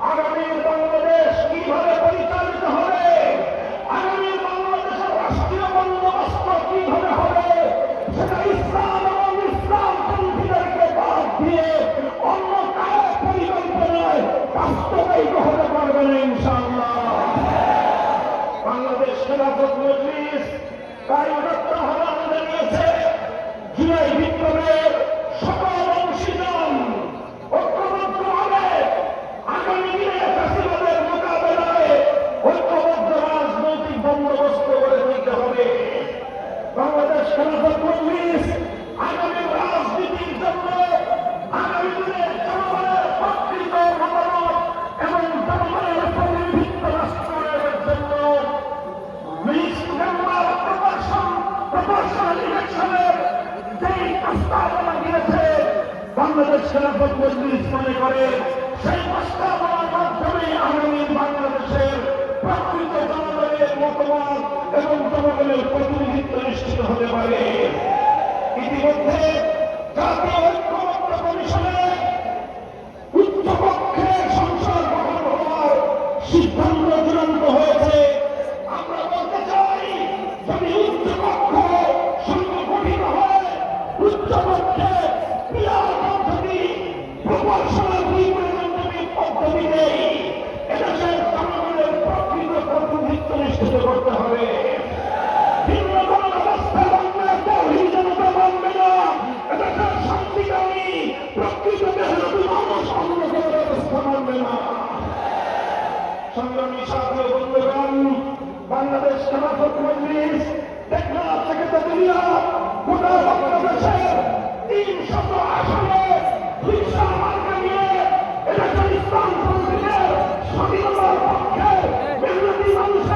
আগামীর বাংলাদেশ কিভাবে পরিচালিত হবে, আগামীর বাংলাদেশের রাষ্ট্রীয় বন্দোবস্ত কিভাবে হবে, সেটা ইসলাম এবং ইসলামপন্থীদেরকে বাদ দিয়ে অন্য কারো পরিকল্পনায় বাস্তবায়িত হতে পারবে না ইনশাআল্লাহ। বাংলাদেশ খেলাফত মজলিস তাই আহ্বান জানিয়েছে, জুলাই বিপ্লবের সকল অংশীদার ঐক্যবদ্ধভাবে আগামী দিনে ফ্যাসিবাদের মোকাবেলায় ঐক্যবদ্ধ রাজনৈতিক বন্দোবস্ত গড়ে তুলতে হবে। বাংলাদেশ খেলাফত মজলিস আগামী রাজনীতির জন্য আগামী দিনে জনগণের প্রকৃত মতামত এবং জনগণের উপর ভিত্তিক রাষ্ট্রের জন্য মেম্বার প্রপোর্শনাল ইলেকশনের যেই প্রস্তাবনা দিয়েছে, বাংলাদেশ খেলাফত মজলিস মনে করে সেই প্রস্তাবনার মাধ্যমে আগামী বাংলাদেশের প্রকৃত জনগণের মতামত এবং জনগণের প্রতিনিধিত্ব নিশ্চিত হতে পারে। ইতিমধ্যে জাতীয় ঐক্যমত্য কমিশনে উচ্চকক্ষের সংসদ গঠন হওয়ার সিদ্ধান্ত চূড়ান্ত হয়েছে। আমরা বলতে চাই, যদি উচ্চকক্ষ সংগঠিত হয়, উচ্চকক্ষে পিয়ার পদ্ধতি প্রপোর্শনাল রিপ্রেজেন্টেটিভ পদ্ধতিতে এদেশের জনগণের প্রকৃত প্রতিনিধিত্ব নিশ্চিত করতে হবে। ভিন্ন কোন ব্যবস্থা মানবে, তৌহিদ জনতা মানবে না। এদেশের শান্তিকামী প্রকৃত মেহনতি মানুষ অন্য কোন ব্যবস্থা মানবে না। সংগ্রামী সাথী ও বন্ধুগণ, বাংলাদেশ খেলাফত মজলিস